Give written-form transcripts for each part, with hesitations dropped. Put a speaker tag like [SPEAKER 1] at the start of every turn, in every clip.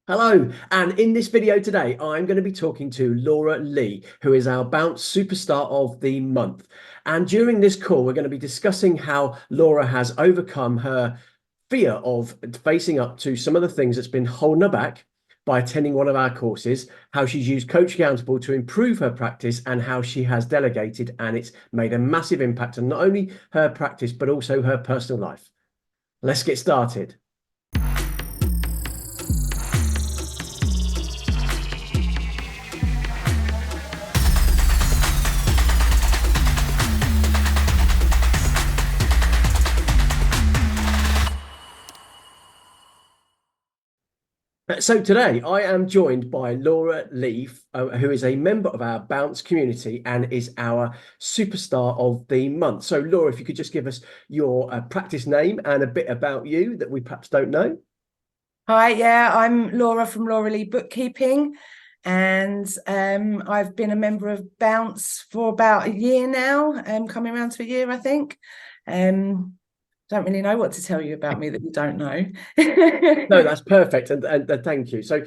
[SPEAKER 1] Hello, and in this video today, I'm going to be talking to Laura Lee, who is our Bounce Superstar of the Month. And during this call, we're going to be discussing how Laura has overcome her fear of facing up to some of the things that's been holding her back by attending one of our courses, how she's used Coach Accountable to improve her practice, and how she has delegated, and it's made a massive impact on not only her practice, but also her personal life. Let's get started. So today I am joined by Laura Lee, who is a member of our Bounce community and is our superstar of the month. So Laura, if you could just give us your practice name and a bit about you that we perhaps don't know.
[SPEAKER 2] Hi, yeah, I'm Laura from Laura Lee Bookkeeping, and I've been a member of Bounce for about a year now, coming around to a year, I think. Don't really know what to tell you about me that you don't know.
[SPEAKER 1] No, that's perfect, and thank you. So,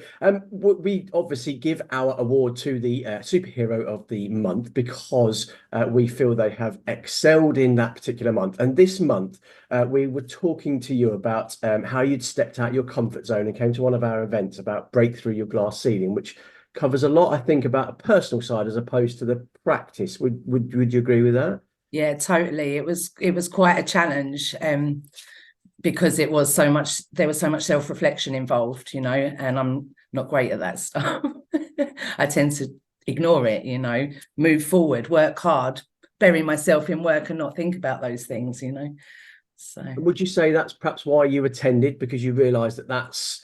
[SPEAKER 1] we obviously give our award to the superhero of the month because we feel they have excelled in that particular month. And this month, we were talking to you about how you'd stepped out your comfort zone and came to one of our events about break through your glass ceiling, which covers a lot, I think, about a personal side as opposed to the practice. Would you agree with that?
[SPEAKER 2] Yeah, totally. It was quite a challenge, because there was so much self-reflection involved, and I'm not great at that stuff. I tend to ignore it, move forward, work hard, bury myself in work and not think about those things. So
[SPEAKER 1] Would you say that's perhaps why you attended because you realised that that's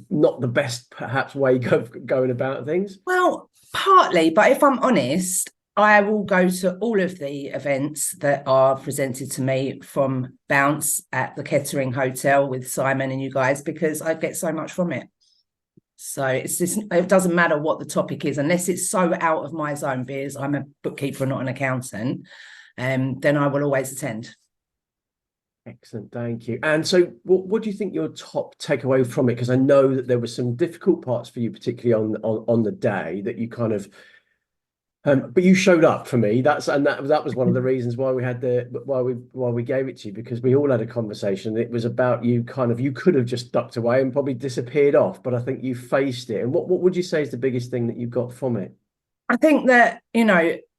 [SPEAKER 1] not the best perhaps way of going about things?
[SPEAKER 2] well, partly, but if I'm honest, I will go to all of the events that are presented to me from Bounce at the Kettering Hotel with Simon and you guys because I get so much from it. So it doesn't matter what the topic is, unless it's so out of my zone, because I'm a bookkeeper, not an accountant, then I will always attend.
[SPEAKER 1] Excellent, thank you. And so, what do you think your top takeaway from it? Because I know that there were some difficult parts for you, particularly on the day that you kind of but you showed up for me. That was one of the reasons why we gave it to you, because we all had a conversation. It was about you you could have just ducked away and probably disappeared off, but I think you faced it. And what would you say is the biggest thing that you got from it?
[SPEAKER 2] I think that,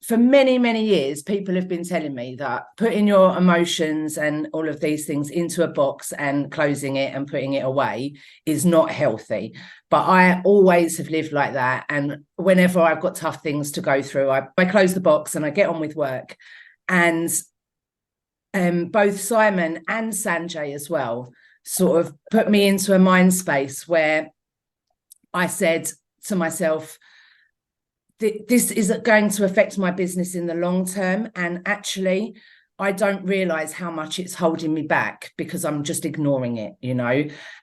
[SPEAKER 2] for many, many years, people have been telling me that putting your emotions and all of these things into a box and closing it and putting it away is not healthy. But I always have lived like that. And whenever I've got tough things to go through, I close the box and I get on with work. And both Simon and Sanjay as well sort of put me into a mind space where I said to myself, this isn't going to affect my business in the long term. And actually, I don't realize how much it's holding me back because I'm just ignoring it,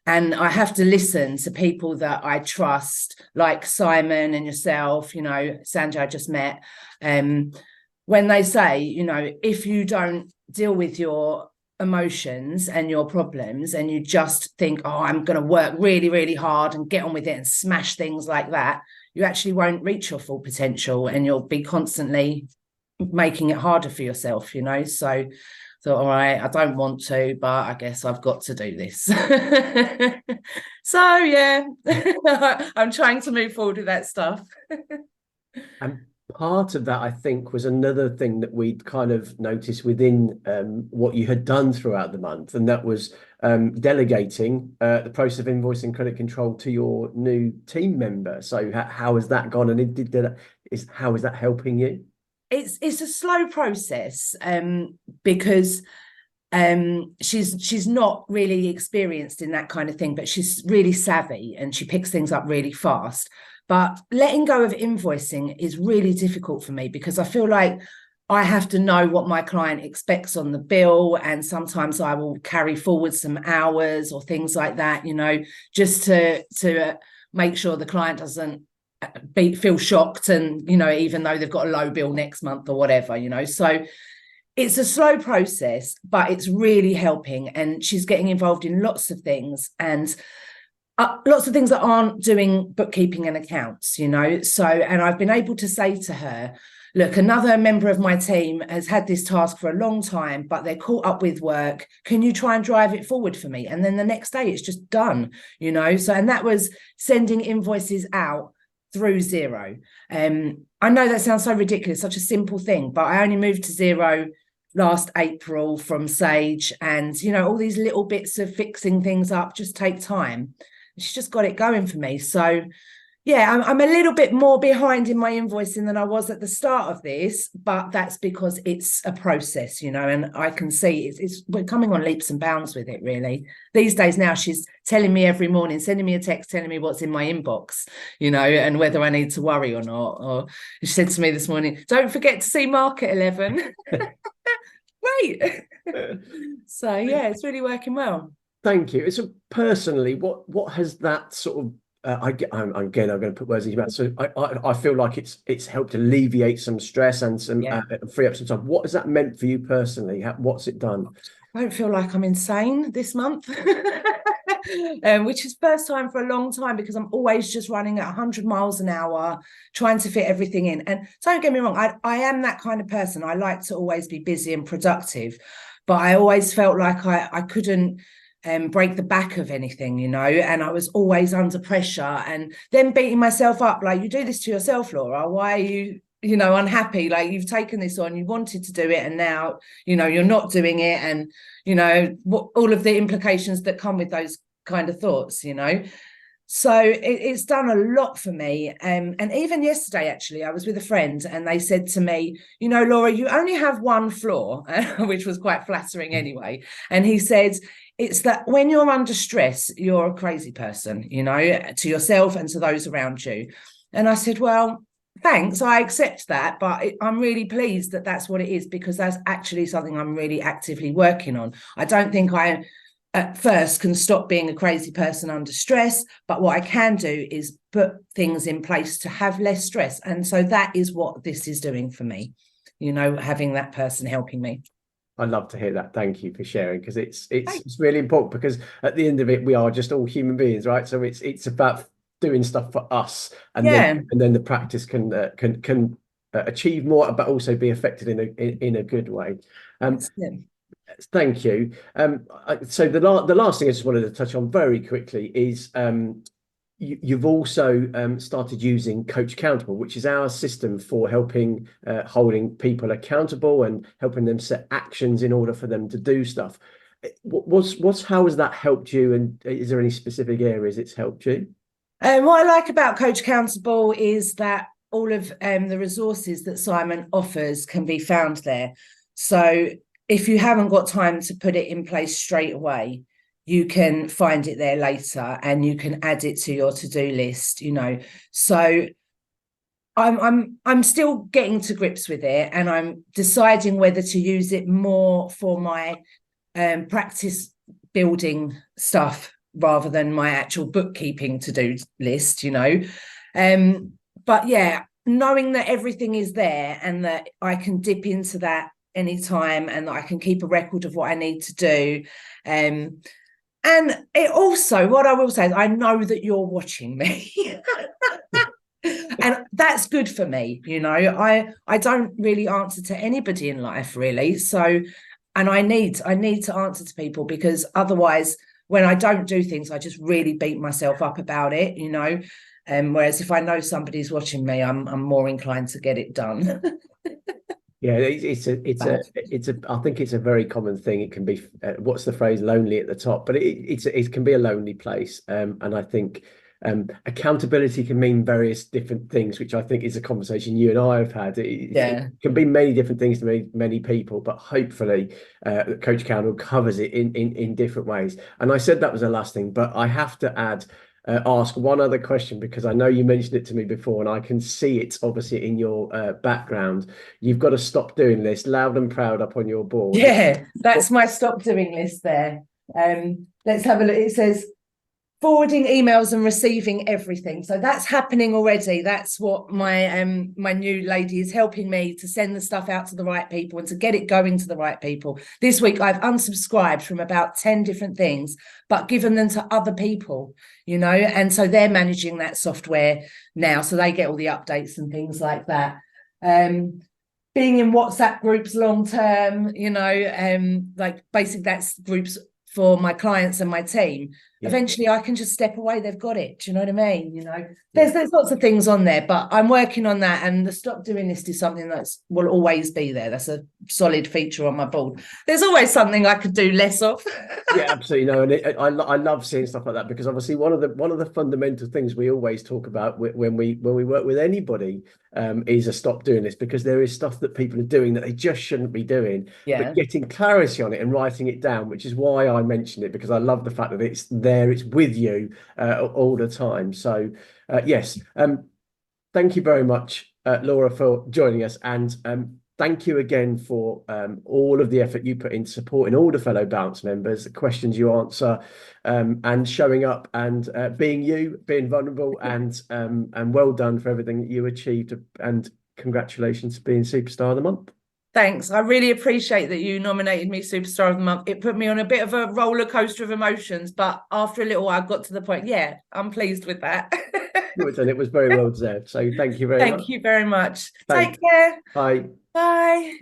[SPEAKER 2] and I have to listen to people that I trust, like Simon and yourself, Sanjay I just met, when they say, if you don't deal with your emotions and your problems and you just think, oh, I'm going to work really, really hard and get on with it and smash things like that, you actually won't reach your full potential and you'll be constantly making it harder for yourself, So thought, all right, I don't want to, but I guess I've got to do this. So yeah, I'm trying to move forward with that stuff.
[SPEAKER 1] And part of that, I think, was another thing that we'd kind of noticed within what you had done throughout the month, and that was delegating the process of invoicing credit control to your new team member. So how has that gone, and how is that helping you?
[SPEAKER 2] It's a slow process, because she's not really experienced in that kind of thing, but she's really savvy and she picks things up really fast. But letting go of invoicing is really difficult for me because I feel like I have to know what my client expects on the bill, and sometimes I will carry forward some hours or things like that, just to make sure the client doesn't feel shocked, and even though they've got a low bill next month or whatever, so it's a slow process, but it's really helping, and she's getting involved in lots of things. And lots of things that aren't doing bookkeeping and accounts, so, and I've been able to say to her, look, another member of my team has had this task for a long time, but they're caught up with work. Can you try and drive it forward for me? And then the next day it's just done, so, and that was sending invoices out through Xero. I know that sounds so ridiculous, such a simple thing, but I only moved to Xero last April from Sage, and all these little bits of fixing things up just take time. She's just got it going for me. So yeah, I'm a little bit more behind in my invoicing than I was at the start of this, but that's because it's a process, and I can see we're coming on leaps and bounds with it, really. These days now, she's telling me every morning, sending me a text, telling me what's in my inbox, and whether I need to worry or not. Or she said to me this morning, don't forget to see Mark at 11. Great. So yeah, it's really working well.
[SPEAKER 1] Thank you. So personally, what has that sort of I'm going to put words in your mouth. So I feel like it's helped alleviate some stress and some free up some time. What has that meant for you personally? What's it done?
[SPEAKER 2] I don't feel like I'm insane this month, which is first time for a long time, because I'm always just running at 100 miles an hour, trying to fit everything in. And don't get me wrong, I am that kind of person. I like to always be busy and productive, but I always felt like I couldn't break the back of anything, and I was always under pressure, and then beating myself up like, you do this to yourself, Laura. Why are you unhappy? Like, you've taken this on, you wanted to do it, and now you're not doing it, and what all of the implications that come with those kind of thoughts. So it's done a lot for me. And even yesterday, actually, I was with a friend and they said to me, Laura, you only have one flaw, which was quite flattering anyway. And he said, it's that when you're under stress, you're a crazy person, to yourself and to those around you. And I said, well, thanks, I accept that, but I'm really pleased that that's what it is, because that's actually something I'm really actively working on. I don't think I at first can stop being a crazy person under stress, but what I can do is put things in place to have less stress. And so that is what this is doing for me, having that person helping me.
[SPEAKER 1] I'd love to hear that. Thank you for sharing, because it's really important, because at the end of it, we are just all human beings, right? So it's about doing stuff for us, and then the practice can achieve more, but also be affected in a good way. Thank you. So the last thing I just wanted to touch on very quickly is you've also started using CoachAccountable, which is our system for helping holding people accountable and helping them set actions in order for them to do stuff. How has that helped you, and is there any specific areas it's helped you?
[SPEAKER 2] What I like about CoachAccountable is that all of the resources that Simon offers can be found there. So if you haven't got time to put it in place straight away, you can find it there later and you can add it to your to-do list, So I'm still getting to grips with it, and I'm deciding whether to use it more for my practice building stuff rather than my actual bookkeeping to-do list, But yeah, knowing that everything is there and that I can dip into that anytime, and that I can keep a record of what I need to do. And it also, what I will say is, I know that you're watching me. And that's good for me. I don't really answer to anybody in life, really. So, and I need to answer to people, because otherwise, when I don't do things, I just really beat myself up about it, whereas if I know somebody's watching me, I'm more inclined to get it done.
[SPEAKER 1] Yeah, I think it's a very common thing. It can be, what's the phrase, lonely at the top, but it can be a lonely place. And I think accountability can mean various different things, which I think is a conversation you and I have had. It can be many different things to many people, but hopefully CoachAccountable covers it in different ways. And I said that was the last thing, but I have to ask one other question, because I know you mentioned it to me before, and I can see it obviously in your background. You've got to stop doing this, loud and proud, up on your board.
[SPEAKER 2] Yeah, that's my stop doing list there. Let's have a look. It says forwarding emails and receiving everything. So that's happening already. That's what my my new lady is helping me to send the stuff out to the right people and to get it going to the right people. This week I've unsubscribed from about 10 different things, but given them to other people, you know, and so they're managing that software now, so they get all the updates and things like that. Being in WhatsApp groups long term, you know, like basically that's groups for my clients and my team. Yeah. Eventually I can just step away, they've got it. Do you know what I mean? You know, there's lots of things on there, but I'm working on that, and the stop doing list is something that's will always be there. That's a solid feature on my board. There's always something I could do less of.
[SPEAKER 1] Yeah, absolutely. No, and I love seeing stuff like that, because obviously one of the fundamental things we always talk about when we work with anybody is a stop doing this, because there is stuff that people are doing that they just shouldn't be doing.
[SPEAKER 2] Yeah.
[SPEAKER 1] But getting clarity on it and writing it down, which is why I mentioned it, because I love the fact that it's there, it's with you all the time. So yes, thank you very much, Laura, for joining us, and thank you again for all of the effort you put in supporting all the fellow Bounce members, the questions you answer, and showing up and being you, being vulnerable, and well done for everything that you achieved, and congratulations for being Superstar of the Month.
[SPEAKER 2] Thanks. I really appreciate that you nominated me Superstar of the Month. It put me on a bit of a roller coaster of emotions, but after a little while I got to the point, yeah, I'm pleased with that.
[SPEAKER 1] And it was very well deserved. So thank you very much.
[SPEAKER 2] Thank you very much.
[SPEAKER 1] Thanks.
[SPEAKER 2] Take care.
[SPEAKER 1] Bye.
[SPEAKER 2] Bye.